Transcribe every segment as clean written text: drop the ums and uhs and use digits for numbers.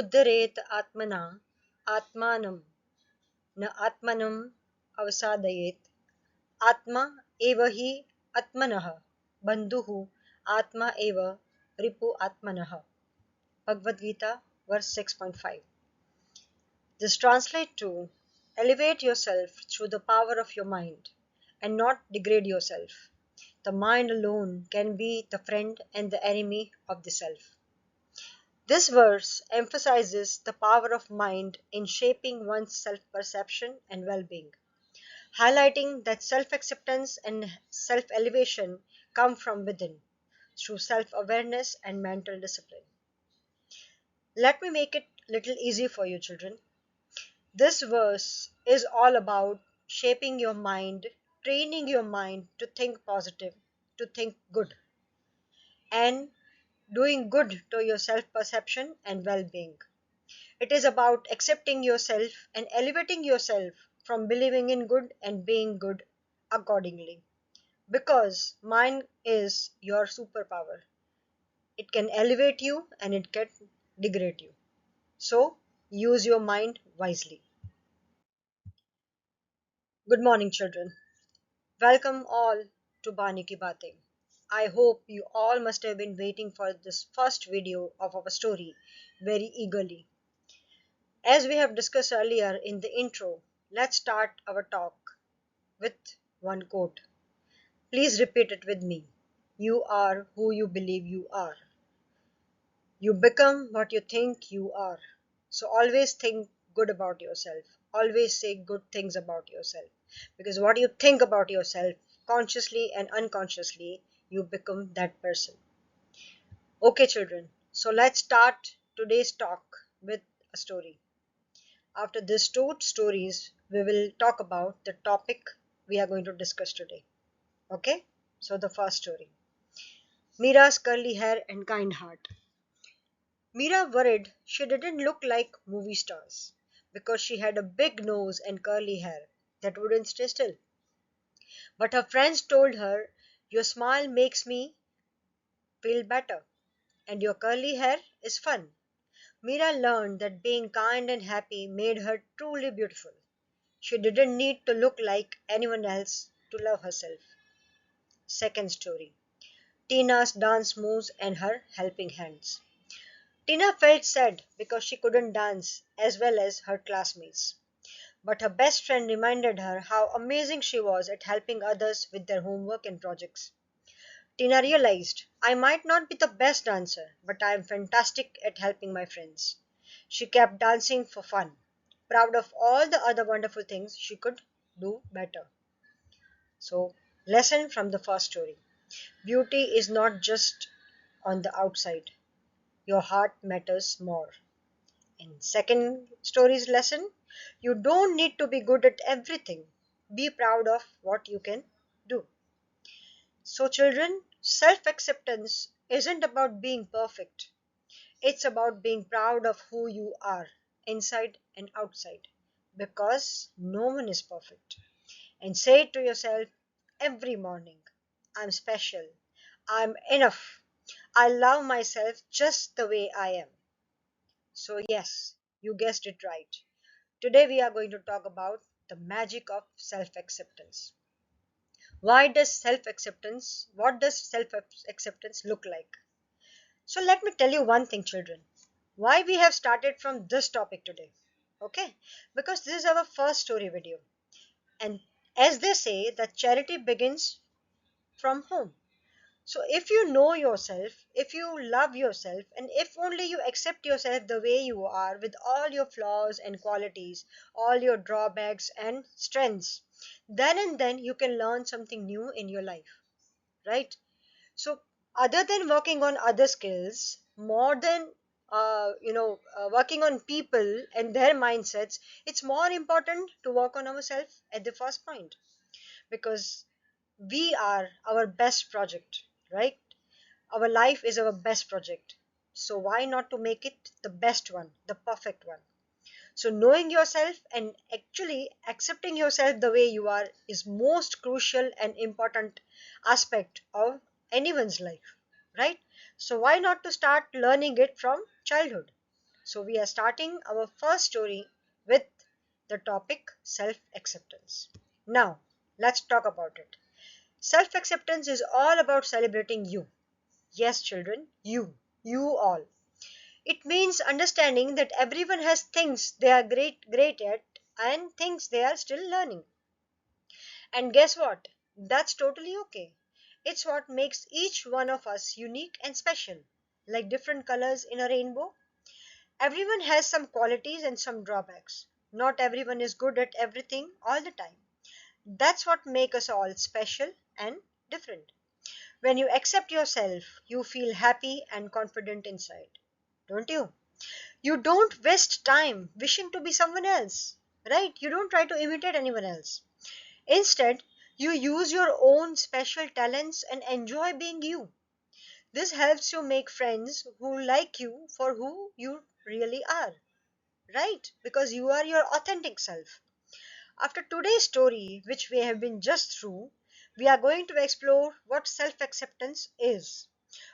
उद्धरेत आत्मना आत्मानं न आत्मनं अवसादयेत् आत्मा एव हि आत्मनः बन्धुः आत्मा एव रिपु आत्मनः. Bhagavad Gita, verse 6.5. This translates to elevate yourself through the power of your mind and not degrade yourself. The mind alone can be the friend and the enemy of the self. This verse emphasizes the power of mind in shaping one's self-perception and well-being, highlighting that self-acceptance and self-elevation come from within through self-awareness and mental discipline. Let me make it little easy for you children. This verse is all about shaping your mind, training your mind to think positive, to think good, and doing good to your self perception and well being. It is about accepting yourself and elevating yourself from believing in good and being good accordingly. Because mind is your superpower. It can elevate you and it can degrade you. So use your mind wisely. Good morning, children. Welcome all to BaNi Ki Battein. I hope you all must have been waiting for this first video of our story very eagerly. As we have discussed earlier in the intro, let's start our talk with one quote. Please repeat it with me. You are who you believe you are. You become what you think you are. So always think good about yourself. Always say good things about yourself. Because what you think about yourself, consciously and unconsciously, you become that person. Okay, children. So let's start today's talk with a story. After these two stories, we will talk about the topic we are going to discuss today. Okay? So the first story. Mira's curly hair and kind heart. Mira worried she didn't look like movie stars because she had a big nose and curly hair that wouldn't stay still. But her friends told her, your smile makes me feel better, and your curly hair is fun. Mira learned that being kind and happy made her truly beautiful. She didn't need to look like anyone else to love herself. Second story. Tina's dance moves and her helping hands. Tina felt sad because she couldn't dance as well as her classmates. But her best friend reminded her how amazing she was at helping others with their homework and projects. Tina realized, I might not be the best dancer, but I am fantastic at helping my friends. She kept dancing for fun, proud of all the other wonderful things she could do better. So, lesson from the first story. Beauty is not just on the outside. Your heart matters more. In second story's lesson, you don't need to be good at everything. Be proud of what you can do. So, children, self acceptance isn't about being perfect, it's about being proud of who you are, inside and outside, because no one is perfect. And say it to yourself every morning, I'm special, I'm enough, I love myself just the way I am. So, yes, you guessed it right. Today, we are going to talk about the magic of self acceptance. What does self acceptance look like? So let me tell you one thing, children. Why we have started from this topic today. Okay? Because this is our first story video. And as they say, that charity begins from home. So if you know yourself, if you love yourself, and if only you accept yourself the way you are with all your flaws and qualities, all your drawbacks and strengths, then and then you can learn something new in your life, right? So other than working on other skills, more than working on people and their mindsets, it's more important to work on ourselves at the first point, because we are our best project, right? Our life is our best project. So why not to make it the best one, the perfect one? So knowing yourself and actually accepting yourself the way you are is most crucial and important aspect of anyone's life, right? So why not to start learning it from childhood? So we are starting our first story with the topic self-acceptance. Now, let's talk about it. Self-acceptance is all about celebrating you. Yes, children, you all. It means understanding that everyone has things they are great at and things they are still learning. And guess what? That's totally okay. It's what makes each one of us unique and special. Like different colors in a rainbow, everyone has some qualities and some drawbacks. Not everyone is good at everything all the time. That's what makes us all special and different. When you accept yourself, you feel happy and confident inside. Don't you? You don't waste time wishing to be someone else, right? You don't try to imitate anyone else. Instead, you use your own special talents and enjoy being you. This helps you make friends who like you for who you really are, right? Because you are your authentic self. After today's story, which we have been just through, we are going to explore what self acceptance is,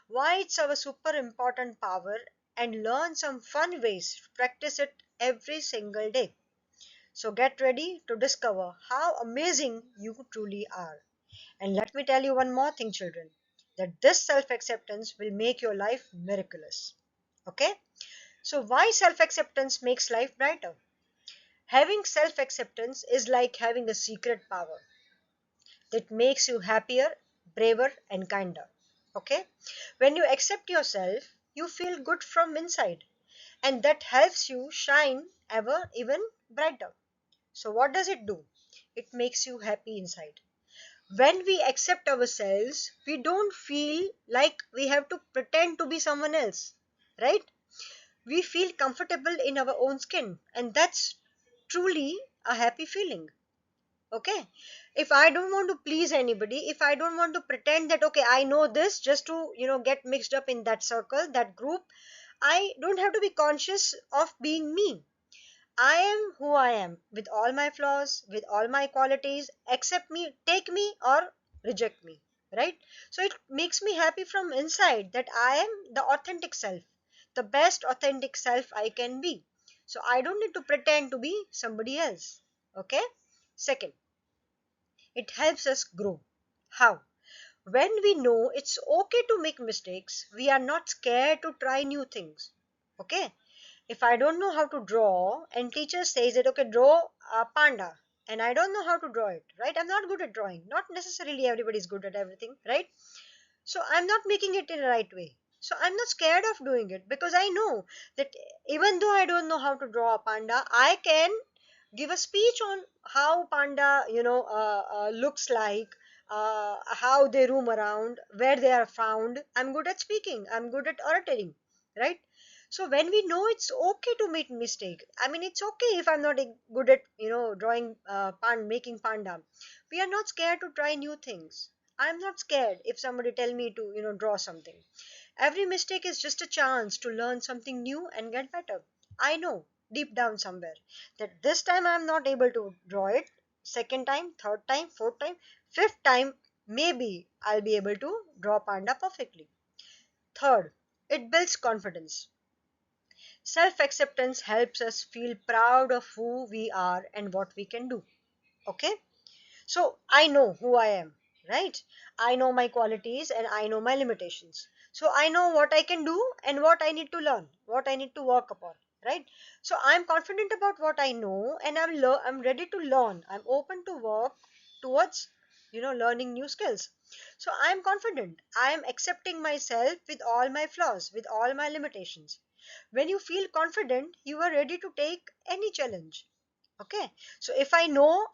why it's our super important power, and learn some fun ways to practice it every single day. So get ready to discover how amazing you truly are. And let me tell you one more thing, children, that this self acceptance will make your life miraculous. Okay? So, why self acceptance makes life brighter? Having self acceptance is like having a secret power that makes you happier, braver, and kinder. Okay? When you accept yourself, you feel good from inside, and that helps you shine ever even brighter. So, what does it do? It makes you happy inside. When we accept ourselves, we don't feel like we have to pretend to be someone else, right? We feel comfortable in our own skin, and that's truly a happy feeling. Okay, if I don't want to please anybody, if I don't want to pretend that okay I know this just to get mixed up in that circle, that group, I don't have to be conscious of being me. I am who I am, with all my flaws, with all my qualities. Accept me, take me, or reject me, right? So it makes me happy from inside that I am the authentic self, the best authentic self I can be. So I don't need to pretend to be somebody else. Okay? Second, it helps us grow. How? When we know it's okay to make mistakes, we are not scared to try new things. Okay? If I don't know how to draw and teacher says that okay draw a panda and I don't know how to draw it, right? I'm not good at drawing. Not necessarily everybody is good at everything, right? So I'm not making it in the right way. So I'm not scared of doing it because I know that even though I don't know how to draw a panda, I can give a speech on how panda looks like, how they roam around, where they are found. I'm good at speaking, I'm good at orating, right? So when we know it's okay to make mistake, I mean it's okay if I'm not good at drawing making panda, we are not scared to try new things. I'm not scared if somebody tell me to draw something. Every mistake is just a chance to learn something new and get better. I know deep down somewhere that this time I'm not able to draw it. Second time, third time, fourth time, fifth time, maybe I'll be able to draw panda perfectly. Third, it builds confidence. Self acceptance helps us feel proud of who we are and what we can do. Okay? So I know who I am, right? I know my qualities and I know my limitations. So I know what I can do and what I need to learn, what I need to work upon, right? So I'm confident about what I know and I'm ready to learn. I'm open to work towards learning new skills. So I'm confident. I am accepting myself with all my flaws, with all my limitations. When you feel confident, you are ready to take any challenge. Okay, so if I know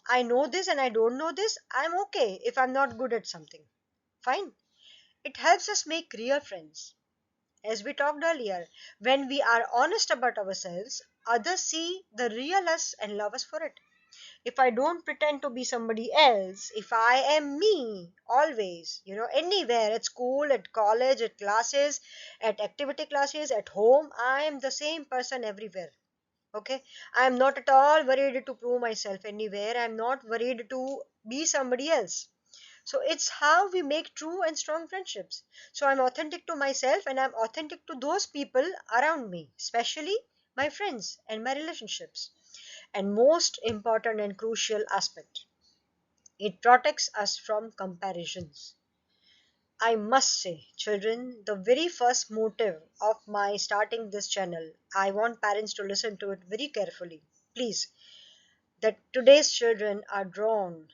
this and I don't know this, I'm okay if I'm not good at something. Fine. It helps us make real friends. As we talked earlier, when we are honest about ourselves, others see the real us and love us for it. If I don't pretend to be somebody else, if I am me always, anywhere, at school, at college, at classes, at activity classes, at home, I am the same person everywhere. Okay, I am not at all worried to prove myself anywhere. I'm not worried to be somebody else. So it's how we make true and strong friendships. So I'm authentic to myself and I'm authentic to those people around me, especially my friends, and my relationships. And most important and crucial aspect, it protects us from comparisons. I must say, children, the very first motive of my starting this channel, I want parents to listen to it very carefully. Please, that today's children are drawn,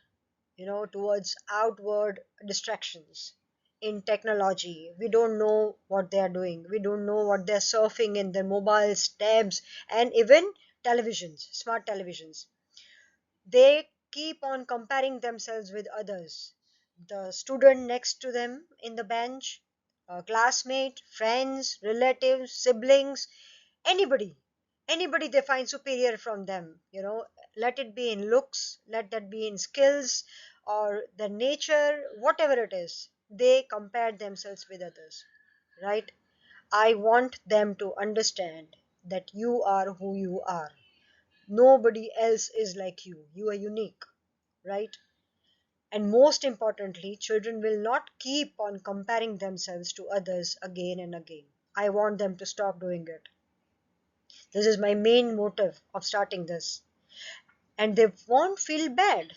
towards outward distractions in technology. We don't know what they are doing. We don't know what they're surfing in their mobiles, tabs, and even televisions, smart televisions. They keep on comparing themselves with others. The student next to them in the bench, a classmate, friends, relatives, siblings, anybody, anybody they find superior from them, let it be in looks, let that be in skills or the nature, whatever it is, they compare themselves with others, right? I want them to understand that you are who you are. Nobody else is like you. You are unique, right? And most importantly, children will not keep on comparing themselves to others again and again. I want them to stop doing it. This is my main motive of starting this. And they won't feel bad,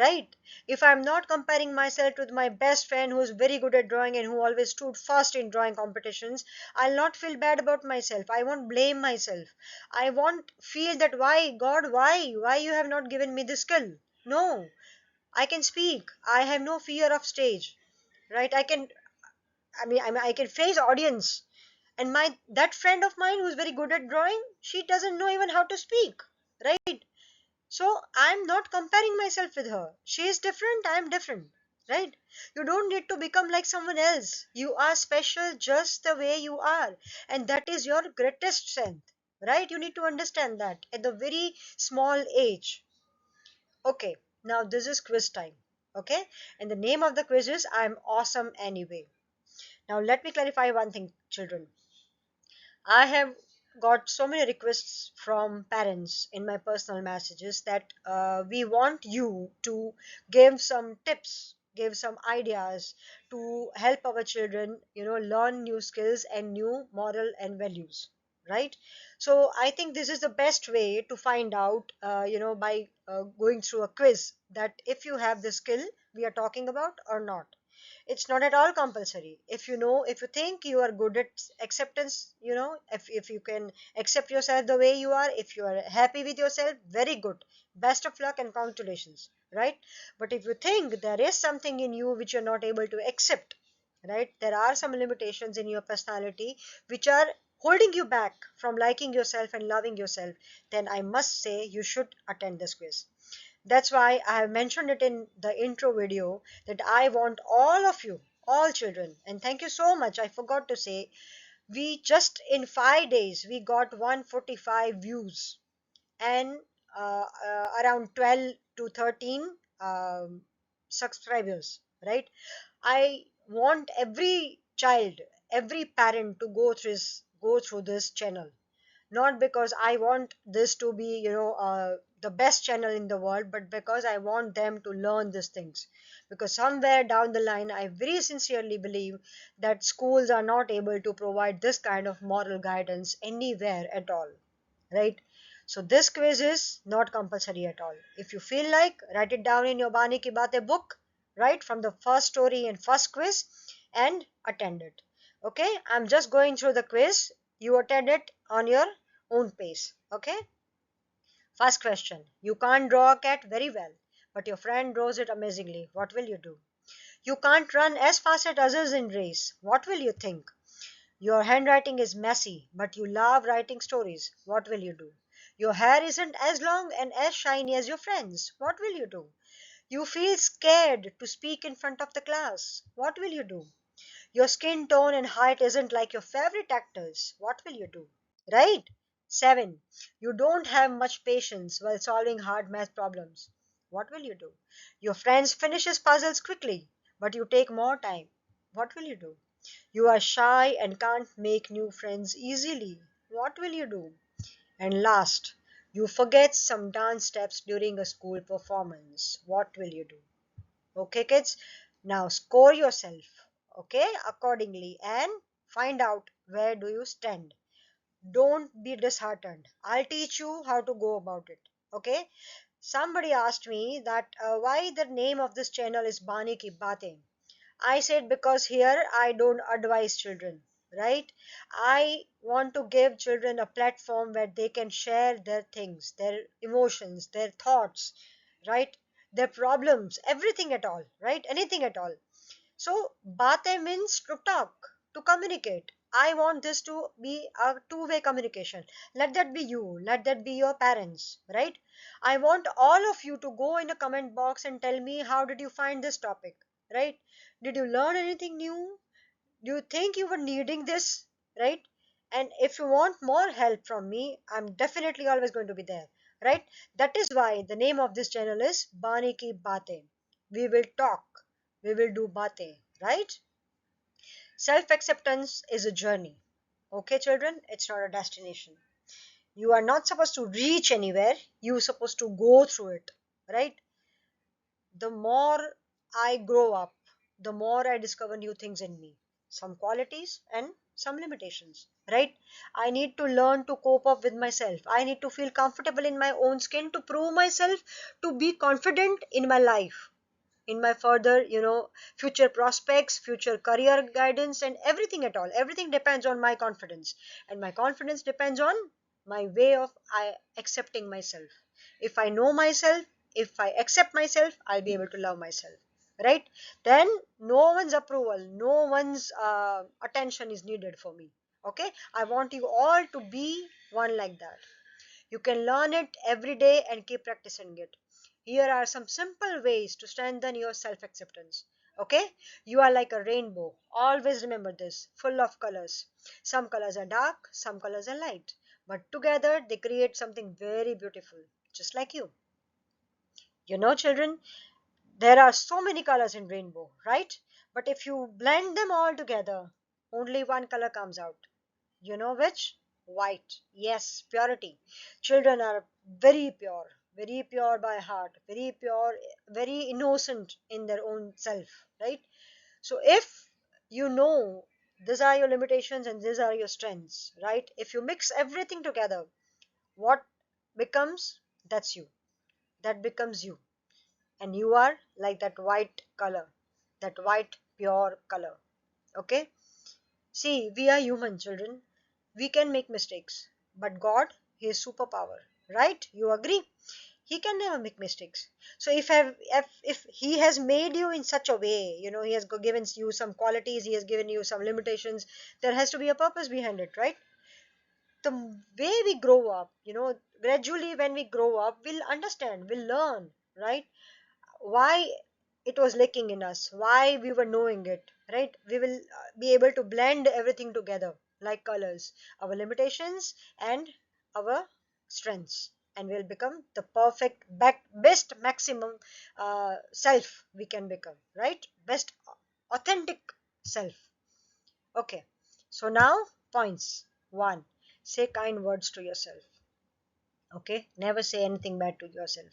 right? If I'm not comparing myself with my best friend who's very good at drawing and who always stood first in drawing competitions, I'll not feel bad about myself. I won't blame myself. I won't feel that why, God, why you have not given me this skill. No, I can speak. I have no fear of stage, right? I can face audience. And my that friend of mine who's very good at drawing, she doesn't know even how to speak, right? So I'm not comparing myself with her. She is different, I'm different, right? You don't need to become like someone else. You are special just the way you are, and that is your greatest strength, right? You need to understand that at the very small age. Okay, now this is quiz time. Okay, and the name of the quiz is I'm awesome anyway. Now let me clarify one thing, children. I have got so many requests from parents in my personal messages that we want you to give some tips, give some ideas to help our children, learn new skills and new moral and values. Right? So I think this is the best way to find out, by going through a quiz that if you have the skill we are talking about or not. It's not at all compulsory. If you think you are good at acceptance, if you can accept yourself the way you are, if you are happy with yourself, very good, best of luck and congratulations, right? But if you think there is something in you which you're not able to accept, right, there are some limitations in your personality which are holding you back from liking yourself and loving yourself, then I must say you should attend this quiz. That's why I have mentioned it in the intro video that I want all of you, all children, and thank you so much. I forgot to say, we just in 5 days we got 145 views and around 12 to 13 subscribers, right? I want every child, every parent to go through this channel, not because I want this to be, the best channel in the world, but because I want them to learn these things. Because somewhere down the line, I very sincerely believe that schools are not able to provide this kind of moral guidance anywhere at all, right? So this quiz is not compulsory at all. If you feel like, write it down in your BaNi Ki Battein book, right, from the first story and first quiz, and attend it. Okay, I'm just going through the quiz. You attend it on your own pace. Okay. First question. You can't draw a cat very well, but your friend draws it amazingly. What will you do? You can't run as fast as others in race. What will you think? Your handwriting is messy, but you love writing stories. What will you do? Your hair isn't as long and as shiny as your friends. What will you do? You feel scared to speak in front of the class. What will you do? Your skin tone and height isn't like your favorite actors. What will you do? Right? 7. You don't have much patience while solving hard math problems. What will you do? Your friends finishes puzzles quickly, but you take more time. What will you do? You are shy and can't make new friends easily. What will you do? And last, you forget some dance steps during a school performance. What will you do? Okay, kids, now score yourself, okay, accordingly, and find out where do you stand. Don't be disheartened. I'll teach you how to go about it. Okay? Somebody asked me that why the name of this channel is BaNi Ki Battein. I said because here I don't advise children, right? I want to give children a platform where they can share their things, their emotions, their thoughts, right? Their problems, everything at all, right? Anything at all. So, bate means to talk, to communicate. I want this to be a two-way communication. Let that be you, let that be your parents, right? I want all of you to go in a comment box and tell me how did you find this topic, right? Did you learn anything new? Do you think you were needing this, right? And if you want more help from me, I'm definitely always going to be there, right? That is why the name of this channel is BaNi Ki Battein. We will talk, we will do bate, right? Self acceptance is a journey. Okay, children, it's not a destination. You are not supposed to reach anywhere, you're supposed to go through it, right? The more I grow up, the more I discover new things in me, some qualities and some limitations, right? I need to learn to cope up with myself. I need to feel comfortable in my own skin to prove myself, to be confident in my life, in my further, future prospects, future career guidance, and everything at all. Everything depends on my confidence, and my confidence depends on my way of I accepting myself. If I know myself, if I accept myself, I'll be able to love myself, right? Then no one's approval, no one's attention is needed for me. Okay, I want you all to be one like that. You can learn it every day and keep practicing it. Here are some simple ways to strengthen your self acceptance. Okay? You are like a rainbow. Always remember this, full of colors. Some colors are dark, some colors are light. But together they create something very beautiful, just like you. Children, there are so many colors in rainbow, right? But if you blend them all together, only one color comes out. You know which? White. Yes, purity. Children are very pure by heart, very pure, very innocent in their own self, right? So if you know these are your limitations and these are your strengths, right? If you mix everything together, what becomes? That's you. That becomes you. And you are like that white color, that white pure color. Okay? See, we are human children. We can make mistakes. But God, He is superpower. Right? You agree? He can never make mistakes. So if He has made you in such a way, He has given you some qualities, He has given you some limitations, there has to be a purpose behind it, right? The way we grow up, gradually when we grow up, we'll understand, we'll learn, right? Why it was lacking in us, why we were knowing it, right? We will be able to blend everything together like colors, our limitations and our strengths, and we'll become the perfect best maximum self we can become, right? Best authentic self. Okay, so now points. One, say kind words to yourself. Okay, never say anything bad to yourself.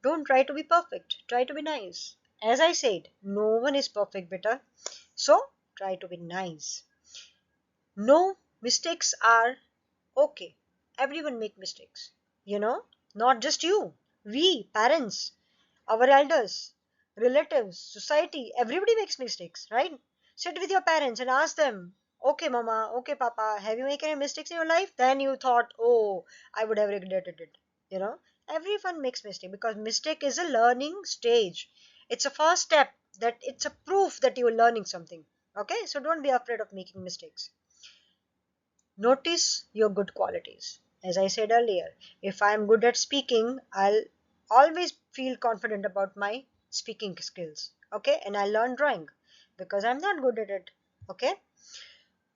Don't try to be perfect, try to be nice. As I said, no one is perfect, beta. So try to be nice. No, mistakes are okay. Everyone make mistakes. You know, not just you. We, parents, our elders, relatives, society, everybody makes mistakes, right? Sit with your parents and ask them, okay, mama, okay, papa, have you made any mistakes in your life? Then you thought, oh, I would have regretted it. You know, everyone makes mistake because mistake is a learning stage. It's a first step that it's a proof that you're learning something. Okay, so don't be afraid of making mistakes. Notice your good qualities. As I said earlier, if I am good at speaking, I'll always feel confident about my speaking skills. Okay, and I learn drawing because I'm not good at it. Okay,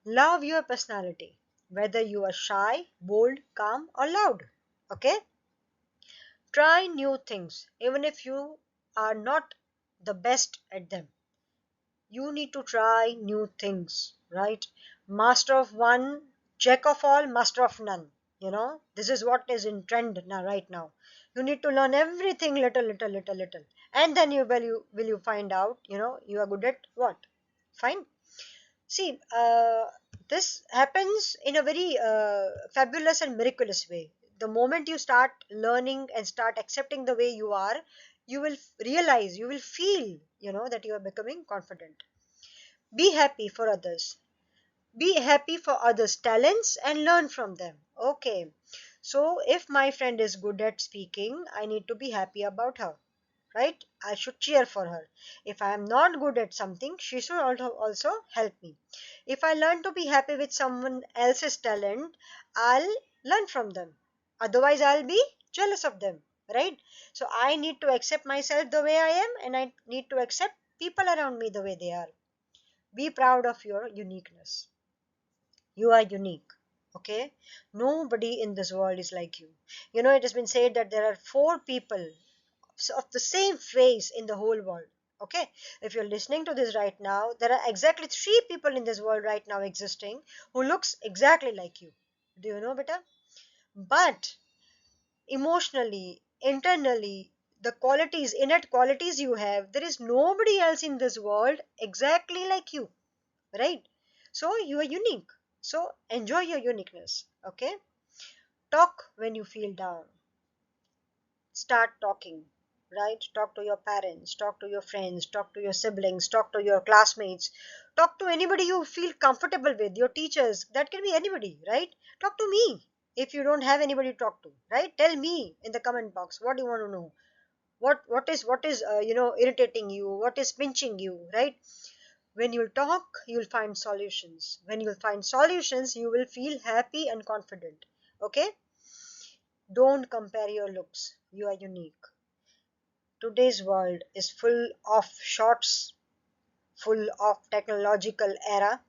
love your personality, whether you are shy, bold, calm, or loud. Okay, try new things even if you are not the best at them. You need to try new things, right? Master of one, jack of all, master of none. This is what is in trend now, right now. You need to learn everything little, little, little, little, and then you find out, you are good at what. Fine. See, This happens in a very fabulous and miraculous way. The moment you start learning and start accepting the way you are, you will realize, you will feel, that you are becoming confident. Be happy for others. Be happy for others' talents and learn from them. Okay. So if my friend is good at speaking, I need to be happy about her, right? I should cheer for her. If I am not good at something, she should also help me. If I learn to be happy with someone else's talent, I'll learn from them. Otherwise, I'll be jealous of them, right? So I need to accept myself the way I am, and I need to accept people around me the way they are. Be proud of your uniqueness. You are unique. Okay? Nobody in this world is like you. It has been said that there are four people of the same face in the whole world. Okay? If you're listening to this right now, there are exactly three people in this world right now existing who looks exactly like you. Do you know, beta? But emotionally, internally, the qualities, innate qualities you have, there is nobody else in this world exactly like you, right? So you are unique. So enjoy your uniqueness. Okay? Talk when you feel down. Start talking, right? Talk to your parents, talk to your friends, talk to your siblings, talk to your classmates, talk to anybody you feel comfortable with, your teachers. That can be anybody, right? Talk to me if you don't have anybody to talk to, right? Tell me in the comment box what you want to know. What is irritating you, what is pinching you, right? When you talk, you'll find solutions. When you'll find solutions, you will feel happy and confident. Okay? Don't compare your looks. You are unique. Today's world is full of shots, full of technological era,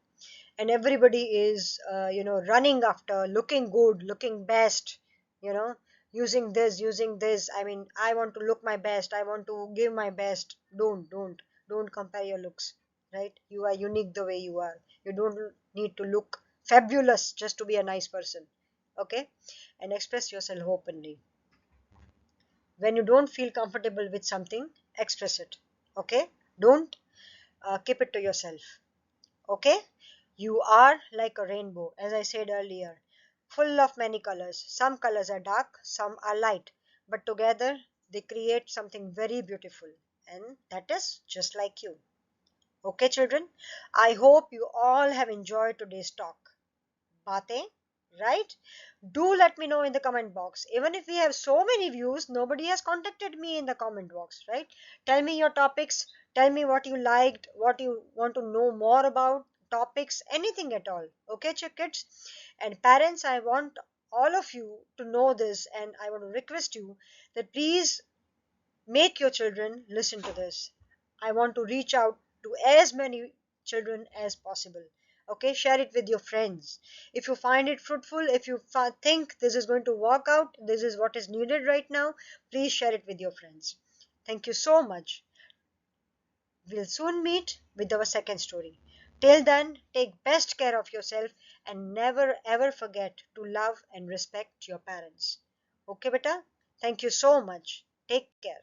and everybody is running after looking good, looking best, you know using this. I mean, I want to look my best, I want to give my best. Don't compare your looks, right? You are unique the way you are. You don't need to look fabulous just to be a nice person. Okay? And express yourself openly. When you don't feel comfortable with something, express it. Okay? Don't keep it to yourself. Okay? You are like a rainbow, as I said earlier, full of many colors. Some colors are dark, some are light, but together they create something very beautiful, and that is just like you. Okay, children? I hope you all have enjoyed today's talk. Batein, right? Do let me know in the comment box. Even if we have so many views, nobody has contacted me in the comment box, right? Tell me your topics, tell me what you liked, what you want to know more about, topics, anything at all. Okay, kids? And parents, I want all of you to know this, and I want to request you that please make your children listen to this. I want to reach out to as many children as possible. Okay, share it with your friends. If you find it fruitful, if you think this is going to work out, this is what is needed right now, please share it with your friends. Thank you so much. We'll soon meet with our second story. Till then, take best care of yourself and never ever forget to love and respect your parents. Okay, beta? Thank you so much. Take care.